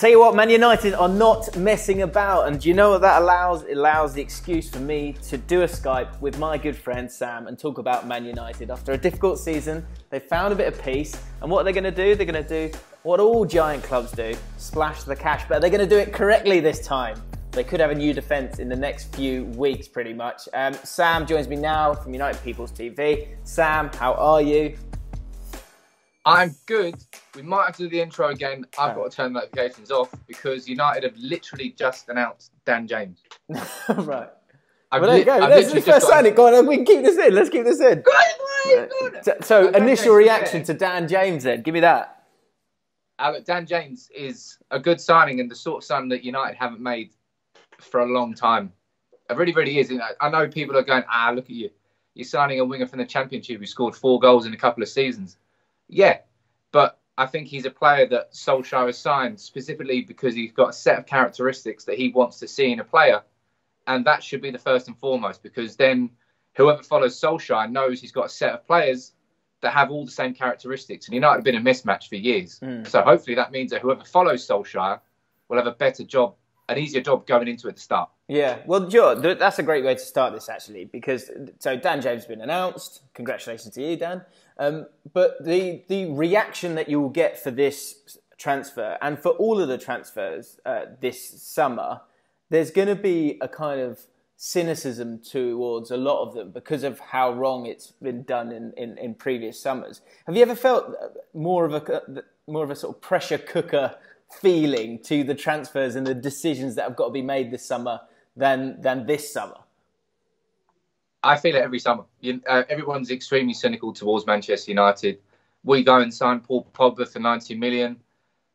tell you what, Man United are not messing about, and do you know what that allows? It allows the excuse for me to do a Skype with my good friend Sam and talk about Man United. After a difficult season, they found a bit of peace, and what are they going to do? They're going to do what all giant clubs do, splash the cash, but they're going to do it correctly this time. They could have a new defence in the next few weeks, pretty much. Sam joins me now from UnitedPeoplesTV. Sam, how are you? I'm good. We might have to do the intro again. I've got to turn notifications off because United have literally just announced Dan James. Right. Well, there you go. That's the first signing. Go on, we can keep this in. Let's keep this in. So, initial reaction to Dan James then. Give me that. Look, Dan James is a good signing and the sort of signing that United haven't made for a long time. It really, really is. I know people are going, look at you. You're signing a winger from the Championship who scored 4 goals in a couple of seasons. Yeah, but I think he's a player that Solskjaer has signed specifically because he's got a set of characteristics that he wants to see in a player. And that should be the first and foremost, because then whoever follows Solskjaer knows he's got a set of players that have all the same characteristics. And United have been a mismatch for years. So hopefully that means that whoever follows Solskjaer will have a better job, an easier job going into it at the start. Yeah, well, Joe, that's a great way to start this, actually, because so Dan James has been announced. Congratulations to you, Dan. But the reaction that you will get for this transfer and for all of the transfers this summer, there's going to be a kind of cynicism towards a lot of them because of how wrong it's been done in previous summers. Have you ever felt more of a sort of pressure cooker feeling to the transfers and the decisions that have got to be made this summer than this summer? I feel it every summer. Everyone's extremely cynical towards Manchester United. We go and sign Paul Pogba for 90 million.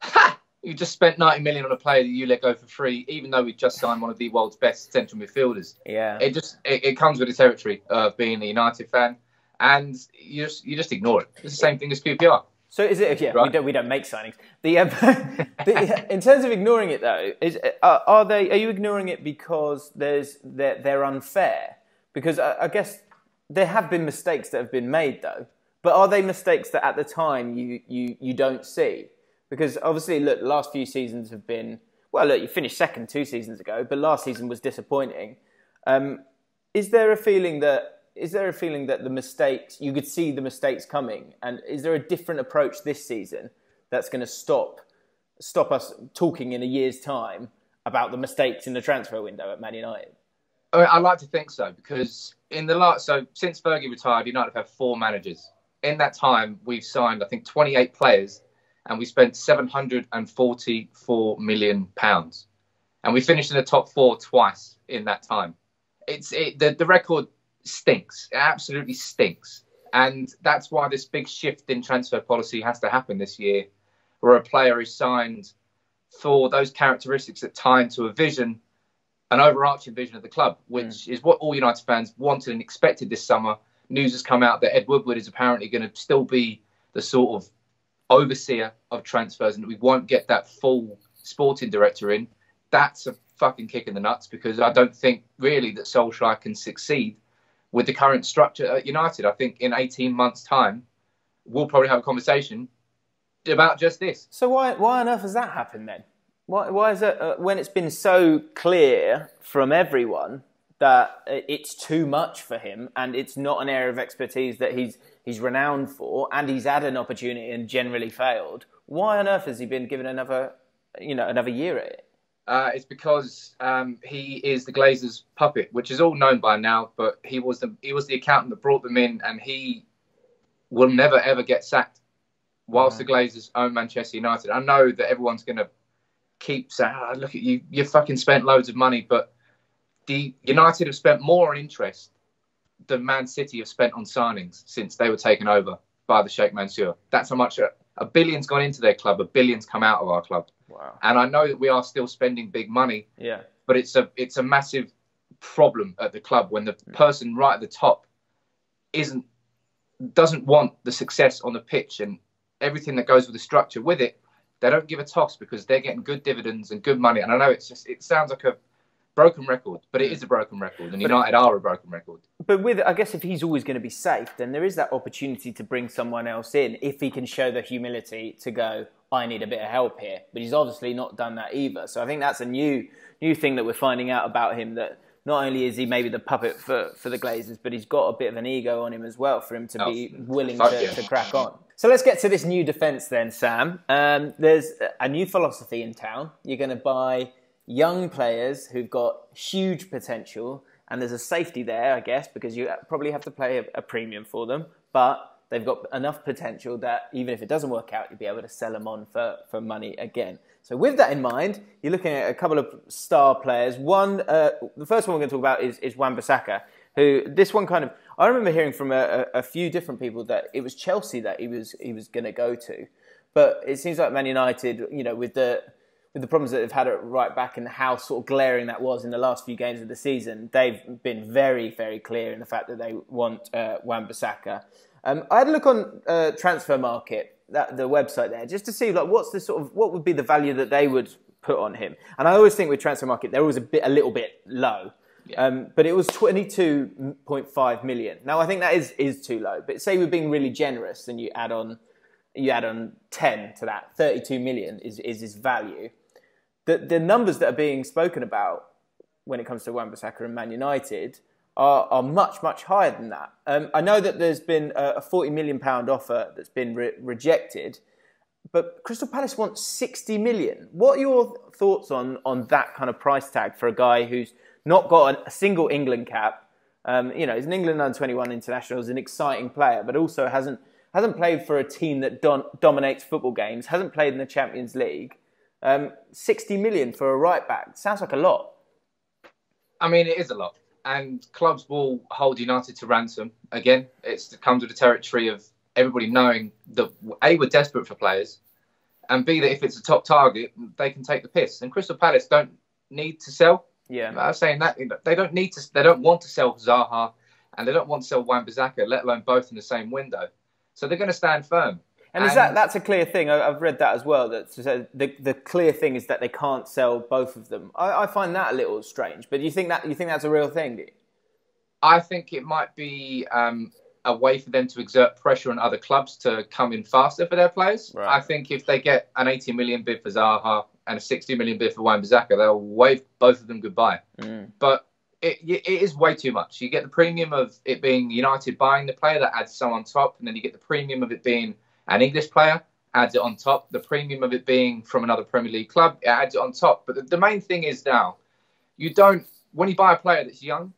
Ha! You just spent 90 million on a player that you let go for free, even though we just signed one of the world's best central midfielders. Yeah. It comes with the territory of being a United fan, and you just ignore it. It's the same thing as QPR. So is it? Yeah, right? we don't make signings. In terms of ignoring it though, are you ignoring it because they're unfair? Because I guess there have been mistakes that have been made though, but are they mistakes that at the time you don't see? Because obviously, look, the last few seasons have been look, you finished second 2 seasons ago, but last season was disappointing. Is there a feeling that the mistakes, you could see the mistakes coming? And is there a different approach this season that's going to stop us talking in a year's time about the mistakes in the transfer window at Man United? I'd like to think so, because since Fergie retired, United have had 4 managers. In that time, we've signed, I think, 28 players, and we spent £744 million. And we finished in the top 4 twice in that time. The record stinks. It absolutely stinks. And that's why this big shift in transfer policy has to happen this year, where a player is signed for those characteristics that tie into a vision, an overarching vision of the club, which is what all United fans wanted and expected this summer. News has come out that Ed Woodward is apparently going to still be the sort of overseer of transfers, and we won't get that full sporting director in. That's a fucking kick in the nuts, because I don't think really that Solskjaer can succeed with the current structure at United. I think in 18 months' time, we'll probably have a conversation about just this. So why on earth has that happened then? Why is it when it's been so clear from everyone that it's too much for him and it's not an area of expertise that he's renowned for, and he's had an opportunity and generally failed? Why on earth has he been given another year at it? It's because he is the Glazers' puppet, which is all known by now. But he was the accountant that brought them in, and he will never ever get sacked whilst the Glazers own Manchester United. I know that everyone's going to keep saying, "Look at you! You fucking spent loads of money," but the United have spent more on interest than Man City have spent on signings since they were taken over by the Sheikh Mansour. That's how much a billion's gone into their club. A billion's come out of our club. Wow. And I know that we are still spending big money. Yeah. But it's a massive problem at the club when the person right at the top doesn't want the success on the pitch and everything that goes with the structure with it. They don't give a toss because they're getting good dividends and good money. And I know it sounds like a broken record, but it is a broken record, and United are a broken record. But I guess if he's always going to be safe, then there is that opportunity to bring someone else in if he can show the humility to go, I need a bit of help here. But he's obviously not done that either. So I think that's a new thing that we're finding out about him, that not only is he maybe the puppet for the Glazers, but he's got a bit of an ego on him as well for him to be willing to crack on. So let's get to this new defence then, Sam. There's a new philosophy in town. You're going to buy young players who've got huge potential, and there's a safety there, I guess, because you probably have to pay a premium for them, but they've got enough potential that even if it doesn't work out, you'll be able to sell them on for money again. So with that in mind, you're looking at a couple of star players. The first one we're going to talk about is Wan-Bissaka, who this one kind of, I remember hearing from a few different people that it was Chelsea that he was going to go to, but it seems like Man United, with the problems that they've had at right back and how sort of glaring that was in the last few games of the season, they've been very, very clear in the fact that they want Wan-Bissaka. I had a look on Transfer Market, the website there, just to see what would be the value that they would put on him. And I always think with Transfer Market, they're always a little bit low. Yeah. But it was 22.5 million. Now I think that is too low. But say we're being really generous and you add on 10 to that, 32 million is his value. The numbers that are being spoken about when it comes to Wan-Bissaka and Man United are much, much higher than that. I know that there's been a £40 million offer that's been rejected, but Crystal Palace wants 60 million. What are your thoughts on that kind of price tag for a guy who's not got a single England cap? He's an England under-21 international, is an exciting player, but also hasn't played for a team that dominates football games, hasn't played in the Champions League. 60 million for a right back sounds like a lot. I mean, it is a lot. And clubs will hold United to ransom. Again, it comes with the territory of everybody knowing that A, we're desperate for players, and B, that if it's a top target, they can take the piss. And Crystal Palace don't need to sell. Yeah, I was saying that they don't need to. They don't want to sell Zaha, and they don't want to sell Wan-Bissaka, let alone both in the same window. So they're going to stand firm. And that's a clear thing? I've read that as well. That the clear thing is that they can't sell both of them. I find that a little strange. But you think that's a real thing? Do you? I think it might be a way for them to exert pressure on other clubs to come in faster for their players. Right. I think if they get an 80 million bid for Zaha and a 60 million bid for Wan-Bissaka, they'll wave both of them goodbye. But it is way too much. You get the premium of it being United buying the player, that adds some on top, and then you get the premium of it being an English player, adds it on top. The premium of it being from another Premier League club, it adds it on top. But the main thing is now, when you buy a player that's young,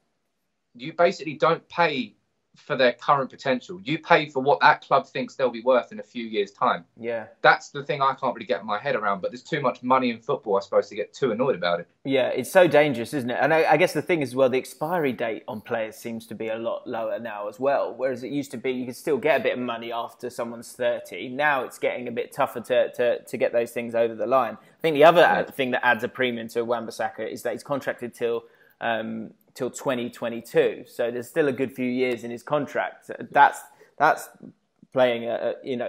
you basically don't pay for their current potential. You pay for what that club thinks they'll be worth in a few years' time. Yeah. That's the thing I can't really get my head around, but there's too much money in football, I suppose, to get too annoyed about it. Yeah, it's so dangerous, isn't it? And I guess the thing is, well, the expiry date on players seems to be a lot lower now as well, whereas it used to be you could still get a bit of money after someone's 30. Now it's getting a bit tougher to get those things over the line. I think the other thing that adds a premium to Wan-Bissaka is that he's contracted till 2022, so there's still a good few years in his contract. That's playing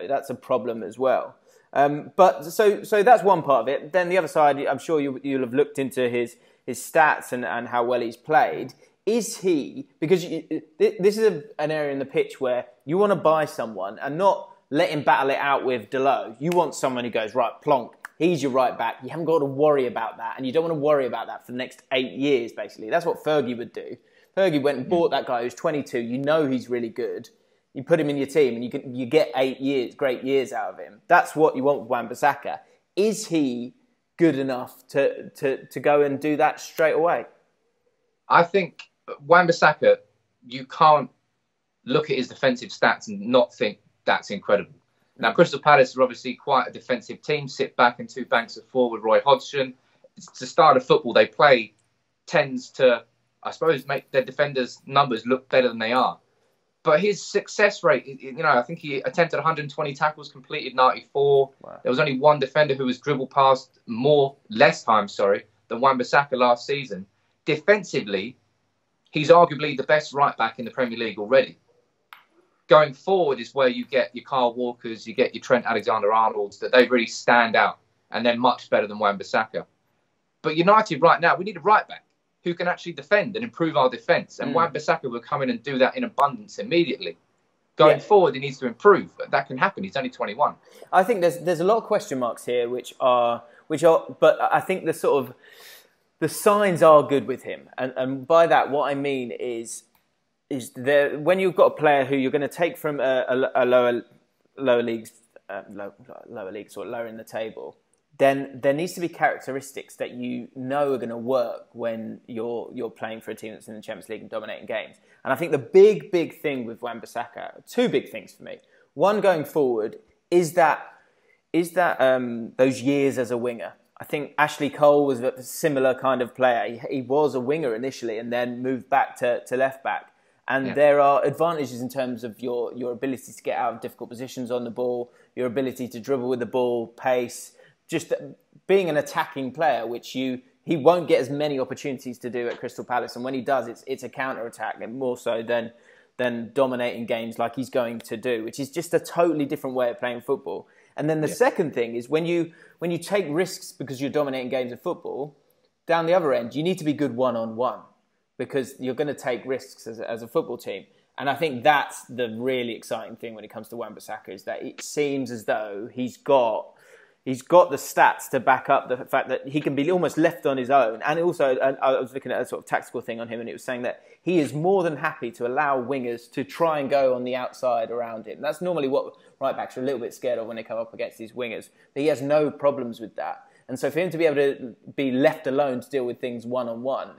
that's a problem as well. But so that's one part of it. Then the other side, I'm sure you'll have looked into his stats and how well he's played. Is he, because this is an area in the pitch where you want to buy someone and not let him battle it out with Delot. You want someone who goes, right, plonk, he's your right back. You haven't got to worry about that. And you don't want to worry about that for the next 8 years, basically. That's what Fergie would do. Fergie went and bought that guy who's 22. You know he's really good. You put him in your team and you get 8 years, great years out of him. That's what you want with Wan-Bissaka. Is he good enough to go and do that straight away? I think Wan-Bissaka, you can't look at his defensive stats and not think that's incredible. Now, Crystal Palace are obviously quite a defensive team, sit back in two banks of four with Roy Hodgson. It's the start of football they play tends to, I suppose, make their defenders' numbers look better than they are. But his success rate, I think he attempted 120 tackles, completed 94. Wow. There was only one defender who was dribbled past less times, than Wan-Bissaka last season. Defensively, he's arguably the best right back in the Premier League already. Going forward is where you get your Kyle Walkers, you get your Trent Alexander-Arnolds, that they really stand out, and they're much better than Wan-Bissaka. But United right now, we need a right back who can actually defend and improve our defence. And Wan-Bissaka will come in and do that in abundance immediately. Going forward, he needs to improve. That can happen. He's only 21. I think there's a lot of question marks here, which are, but I think the signs are good with him, and by that what I mean is there, when you've got a player who you're going to take from a lower leagues, or lower in the table, then there needs to be characteristics that you know are going to work when you're playing for a team that's in the Champions League and dominating games. And I think the big thing with wan-bissaka, two big things for me. One, going forward, is that those years as a winger. I think Ashley Cole was a similar kind of player. He was a winger initially and then moved back to left back. And there are advantages in terms of your ability to get out of difficult positions on the ball, your ability to dribble with the ball, pace, just being an attacking player, which he won't get as many opportunities to do at Crystal Palace. And when he does, it's a counter-attack, and more so than dominating games like he's going to do, which is just a totally different way of playing football. And then the second thing is when you take risks because you're dominating games of football, down the other end, you need to be good one-on-one because you're going to take risks as a football team. And I think that's the really exciting thing when it comes to wan-bissaka, is that it seems as though he's got the stats to back up the fact that he can be almost left on his own. And also, I was looking at a sort of tactical thing on him, and it was saying that he is more than happy to allow wingers to try and go on the outside around him. That's normally what right-backs are a little bit scared of when they come up against these wingers. But he has no problems with that. And so for him to be able to be left alone to deal with things one-on-one,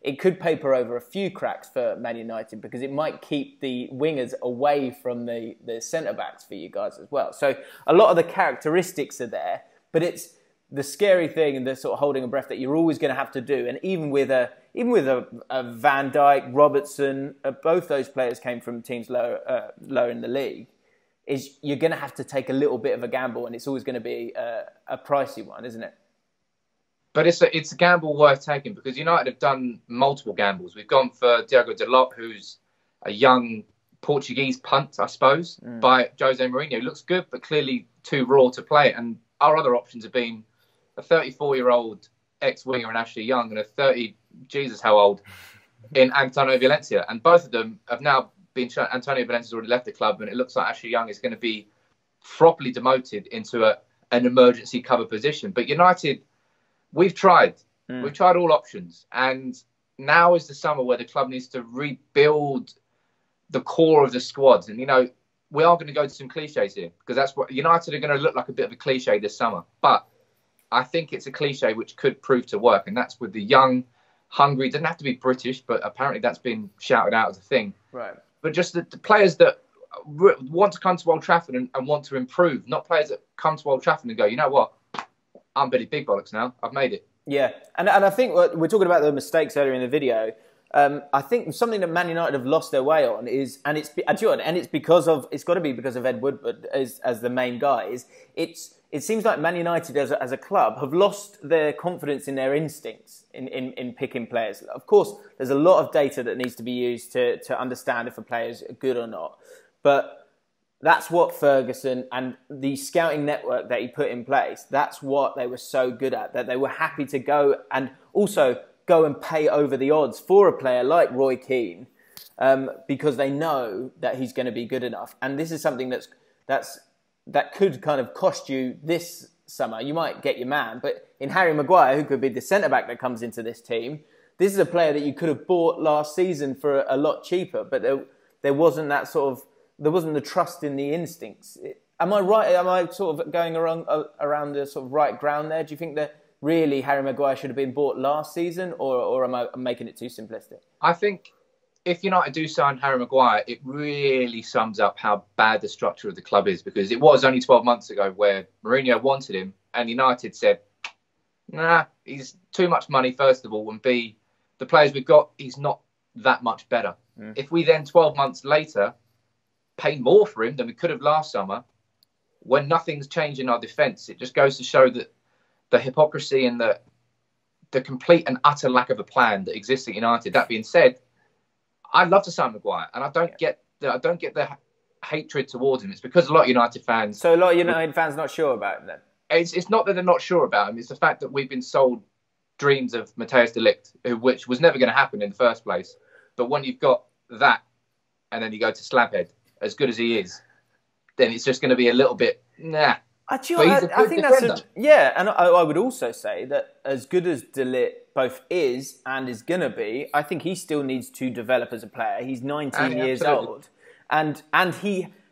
it could paper over a few cracks for Man United, because it might keep the wingers away from the centre-backs for you guys as well. So a lot of the characteristics are there, but it's the scary thing and the sort of holding a breath that you're always going to have to do. And even with a Van Dijk, Robertson, both those players came from teams lower in the league, is you're going to have to take a little bit of a gamble, and it's always going to be a pricey one, isn't it? But it's a gamble worth taking, because United have done multiple gambles. We've gone for Diogo Dalot, who's a young Portuguese punt, I suppose, by Jose Mourinho. Looks good, but clearly too raw to play. And our other options have been a 34-year-old ex-winger in Ashley Young and a Jesus how old, in Antonio Valencia. And both of them have now been shown. Antonio Valencia's already left the club, and it looks like Ashley Young is going to be properly demoted into an emergency cover position. But United, we've tried. We've tried all options. And now is the summer where the club needs to rebuild the core of the squads. And, we are going to go to some cliches here, because that's what United are going to look like, a bit of a cliche this summer. But I think it's a cliche which could prove to work. And that's with the young, hungry, doesn't have to be British, but apparently that's been shouted out as a thing. Right. But just the players that want to come to Old Trafford and want to improve, not players that come to Old Trafford and go, you know what? I'm Billy Big Bollocks now. I've made it. Yeah, and I think we're talking about the mistakes earlier in the video. I think something that Man United have lost their way on is, and it's because of, it's got to be because of Ed Woodward as the main guy. It seems like Man United as a club have lost their confidence in their instincts in picking players. Of course, there's a lot of data that needs to be used to understand if a player is good or not, but that's what Ferguson and the scouting network that he put in place, that's what they were so good at, that they were happy to go and also go and pay over the odds for a player like Roy Keane, because they know that he's going to be good enough. And this is something that could kind of cost you this summer. You might get your man, but in Harry Maguire, who could be the centre-back that comes into this team, this is a player that you could have bought last season for a lot cheaper, but there wasn't that sort of, there wasn't the trust in the instincts. Am I right? Am I sort of going around the sort of right ground there? Do you think that really Harry Maguire should have been bought last season, or am I making it too simplistic? I think if United do sign Harry Maguire, it really sums up how bad the structure of the club is, because it was only 12 months ago where Mourinho wanted him and United said, nah, he's too much money, first of all, and B, the players we've got, he's not that much better. If we then 12 months later pay more for him than we could have last summer, when nothing's changed in our defence, it just goes to show that the hypocrisy and the complete and utter lack of a plan that exists at United. That being said, I'd love to sign Maguire, and I don't get the hatred towards him. It's because a lot of United fans. So a lot of United fans not sure about him then. It's not that they're not sure about him. It's the fact that we've been sold dreams of Matthijs de Ligt, which was never going to happen in the first place. But when you've got that, and then you go to Slabhead, as good as he is, then it's just going to be a little bit, nah. I think that's yeah, and I would also say that as good as De Ligt both is and is going to be, I think he still needs to develop as a player. He's 19 years old, and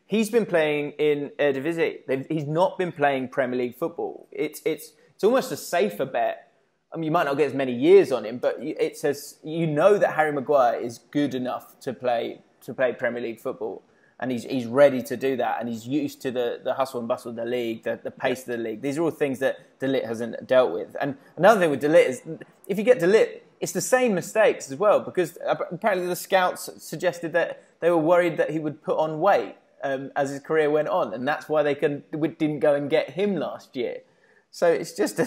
he's been playing in Eredivisie. He's not been playing Premier League football. It's almost a safer bet. I mean, you might not get as many years on him, but it says you know that Harry Maguire is good enough to play Premier League football. And he's ready to do that, and he's used to the hustle and bustle of the league, the pace of the league. These are all things that De Ligt hasn't dealt with. And another thing with De Ligt is, if you get De Ligt, it's the same mistakes as well, because apparently the scouts suggested that they were worried that he would put on weight as his career went on, and that's why they didn't go and get him last year. So it's just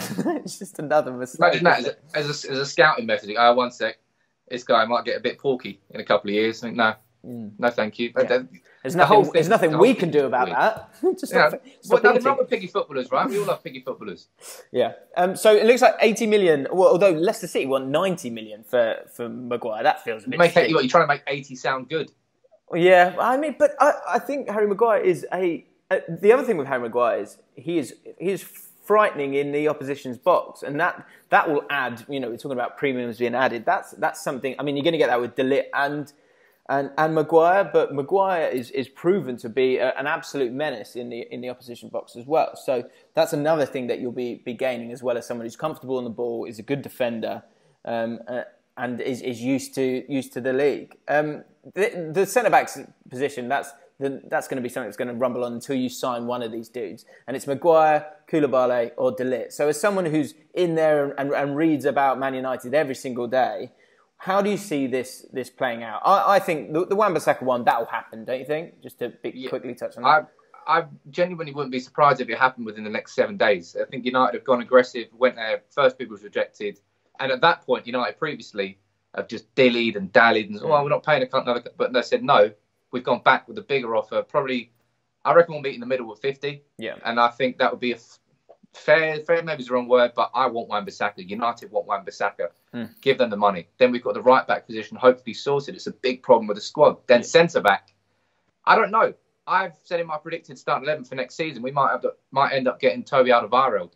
another mistake. Imagine that as a scouting method. Oh, 1 sec, this guy might get a bit porky in a couple of years. I think no, thank you. Yeah. There's nothing we can do about that. Nothing wrong with piggy footballers, right? We all love piggy footballers. Yeah. So it looks like 80 million. Well, although Leicester City want 90 million for Maguire, that feels a bit. You're trying to make 80 sound good. Yeah, I mean, but I think Harry Maguire is the other thing with Harry Maguire is he is frightening in the opposition's box, and that will add. We're talking about premiums being added. That's something. I mean, you're going to get that with De Ligt and Maguire, but Maguire is proven to be an absolute menace in the opposition box as well. So that's another thing that you'll be gaining, as well as someone who's comfortable on the ball, is a good defender, and is used to the league. The centre backs position, that's going to be something that's going to rumble on until you sign one of these dudes, and it's Maguire, Koulibaly, or De Ligt. So as someone who's in there and reads about Man United every single day, how do you see this playing out? I think the wan-bissaka one, that'll happen, don't you think? Just to quickly touch on that. I genuinely wouldn't be surprised if it happened within the next 7 days. I think United have gone aggressive, went there, first bid was rejected. And at that point, United previously have just dillied and dallied and we're not paying another. But they said, no, we've gone back with a bigger offer. Probably, I reckon we'll meet in the middle with 50. Yeah. And I think that would be a fair maybe is the wrong word, but I want wan-bissaka. United want wan-bissaka. Give them the money. Then we've got the right back position hopefully sorted. It's a big problem with the squad. Then centre back, I don't know. I've said in my predicted starting 11 for next season, we might end up getting Toby Alderweireld,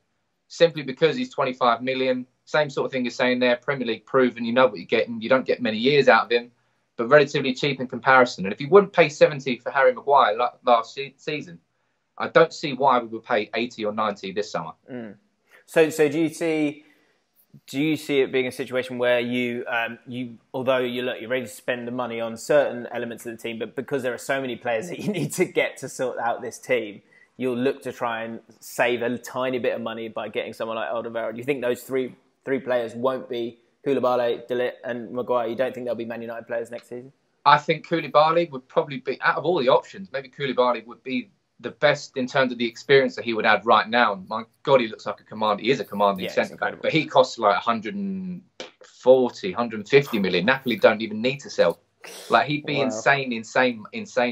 simply because he's 25 million. Same sort of thing as saying there, Premier League proven, you know what you're getting. You don't get many years out of him, but relatively cheap in comparison. And if you wouldn't pay 70 for Harry Maguire last season, I don't see why we would pay 80 or 90 this summer. So do you see it being a situation where you although you're ready to spend the money on certain elements of the team, but because there are so many players that you need to get to sort out this team, you'll look to try and save a tiny bit of money by getting someone like Alderweireld? Do you think those three players won't be Koulibaly, De Ligt and Maguire? You don't think they'll be Man United players next season? I think Koulibaly would probably be, out of all the options, maybe Koulibaly would be the best in terms of the experience that he would add right now. My God, he looks like a commander. He is a commanding centre back, but he costs like 140, 150 million. Napoli don't even need to sell. Like, he'd be insane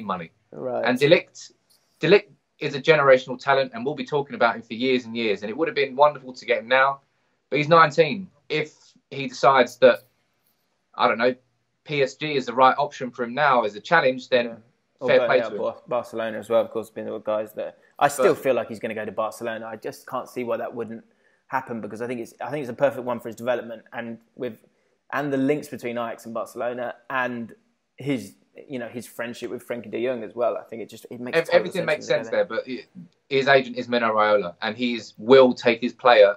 money. Right. And De Ligt is a generational talent, and we'll be talking about him for years and years. And it would have been wonderful to get him now, but he's 19. If he decides that, I don't know, PSG is the right option for him now as a challenge, then fair play to him. Barcelona as well, of course, being the guys that I still feel like he's going to go to Barcelona. I just can't see why that wouldn't happen, because I think it's a perfect one for his development, and the links between Ajax and Barcelona, and his friendship with Frenkie de Jong as well. I think it makes everything makes sense there. But his agent is Mino Raiola, and he will take his player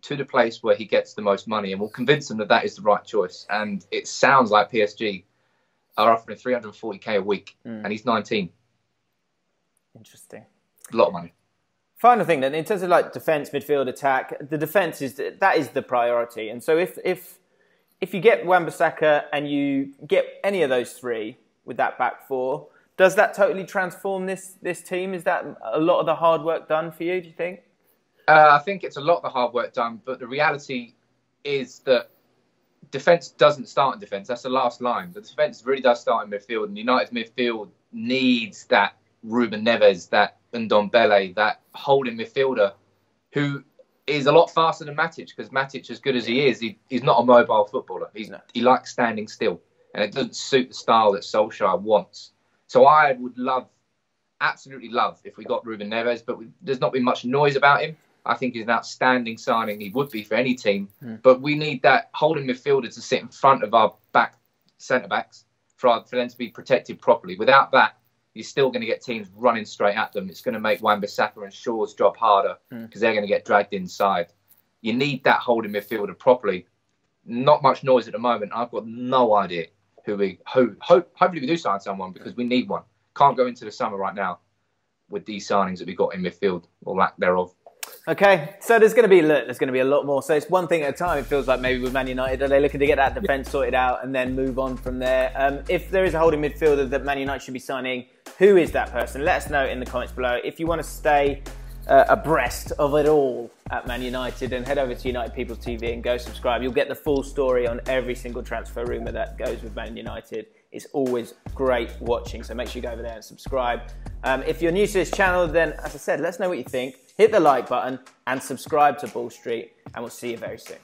to the place where he gets the most money, and will convince him that is the right choice. And it sounds like PSG are offering 340k a week, and he's 19. Interesting. A lot of money. Final thing then, in terms of like defence, midfield, attack, the defence is the priority. And so if you get wan-bissaka and you get any of those three with that back four, does that totally transform this team? Is that a lot of the hard work done for you, do you think? I think it's a lot of the hard work done, but the reality is that defence doesn't start in defence. That's the last line. The defence really does start in midfield, and United's midfield needs that Ruben Neves, that Ndombele, that holding midfielder who is a lot faster than Matic, because Matic, as good as he is, he's not a mobile footballer. He likes standing still, and it doesn't suit the style that Solskjaer wants. So I would love absolutely love if we got Ruben Neves, but there's not been much noise about him. I think he's an outstanding signing. He would be for any team. But we need that holding midfielder to sit in front of our back centre-backs for them to be protected properly. Without that, you're still going to get teams running straight at them. It's going to make Wan-Bissaka and Shaw's job harder because they're going to get dragged inside. You need that holding midfielder properly. Not much noise at the moment. I've got no idea hopefully we do sign someone because we need one. Can't go into the summer right now with these signings that we got in midfield or lack thereof. Okay, so there's going to be a lot more. So it's one thing at a time. It feels like maybe with Man United, are they looking to get that defence sorted out and then move on from there? If there is a holding midfielder that Man United should be signing, who is that person? Let us know in the comments below. If you want to stay abreast of it all at Man United, then head over to United People's TV and go subscribe. You'll get the full story on every single transfer rumour that goes with Man United. It's always great watching, so make sure you go over there and subscribe. If you're new to this channel, then as I said, let us know what you think. Hit the like button and subscribe to Ball Street, and we'll see you very soon.